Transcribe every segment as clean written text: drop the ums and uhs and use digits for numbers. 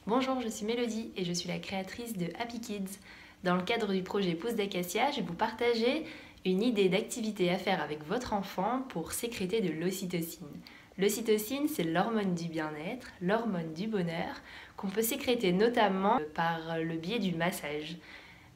Bonjour, je suis Mélodie et je suis la créatrice de Happy Kids. Dans le cadre du projet Pousse d'Acacia, je vais vous partager une idée d'activité à faire avec votre enfant pour sécréter de l'ocytocine. L'ocytocine, c'est l'hormone du bien-être, l'hormone du bonheur, qu'on peut sécréter notamment par le biais du massage.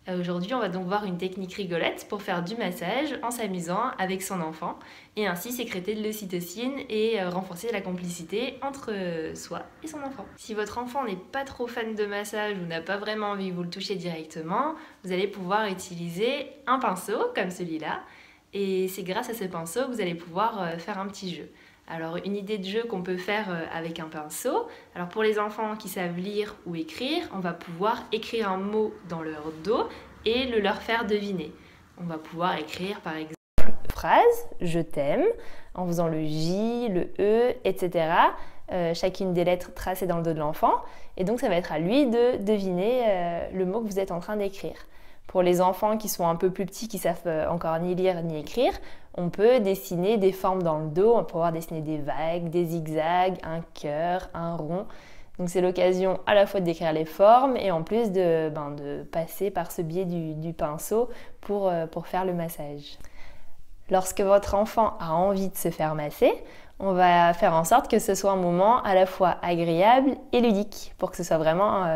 Aujourd'hui, on va donc voir une technique rigolote pour faire du massage en s'amusant avec son enfant et ainsi sécréter de l'ocytocine et renforcer la complicité entre soi et son enfant. Si votre enfant n'est pas trop fan de massage ou n'a pas vraiment envie que vous le touchiez directement, vous allez pouvoir utiliser un pinceau comme celui-là et c'est grâce à ce pinceau que vous allez pouvoir faire un petit jeu. Alors une idée de jeu qu'on peut faire avec un pinceau, alors pour les enfants qui savent lire ou écrire, on va pouvoir écrire un mot dans leur dos et le leur faire deviner. On va pouvoir écrire par exemple phrase « je t'aime » en faisant le J, le E, etc. Chacune des lettres tracées dans le dos de l'enfant. Et donc ça va être à lui de deviner le mot que vous êtes en train d'écrire. Pour les enfants qui sont un peu plus petits, qui savent encore ni lire ni écrire, on peut dessiner des formes dans le dos. On va pouvoir dessiner des vagues, des zigzags, un cœur, un rond. Donc c'est l'occasion à la fois de décrire les formes et en plus de passer par ce biais du pinceau pour faire le massage. Lorsque votre enfant a envie de se faire masser, on va faire en sorte que ce soit un moment à la fois agréable et ludique pour que ce soit vraiment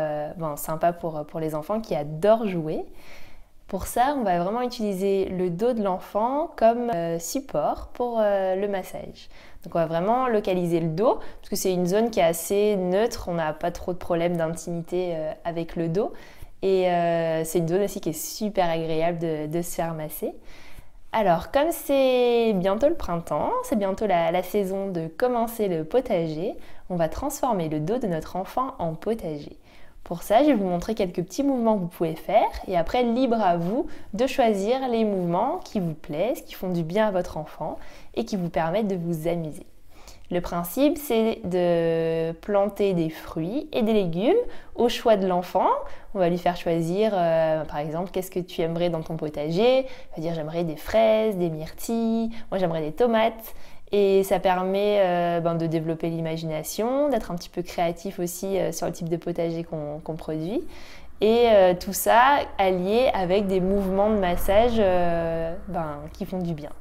sympa pour les enfants qui adorent jouer. Pour ça, on va vraiment utiliser le dos de l'enfant comme support pour le massage. Donc on va vraiment localiser le dos, parce que c'est une zone qui est assez neutre, on n'a pas trop de problèmes d'intimité avec le dos. Et c'est une zone aussi qui est super agréable de se faire masser. Alors, comme c'est bientôt le printemps, c'est bientôt la saison de commencer le potager, on va transformer le dos de notre enfant en potager. Pour ça, je vais vous montrer quelques petits mouvements que vous pouvez faire et après, libre à vous de choisir les mouvements qui vous plaisent, qui font du bien à votre enfant et qui vous permettent de vous amuser. Le principe, c'est de planter des fruits et des légumes au choix de l'enfant. On va lui faire choisir, par exemple, qu'est-ce que tu aimerais dans ton potager. Il va dire, j'aimerais des fraises, des myrtilles, moi j'aimerais des tomates. Et ça permet de développer l'imagination, d'être un petit peu créatif aussi sur le type de potager qu'on produit. Et tout ça allié avec des mouvements de massage qui font du bien.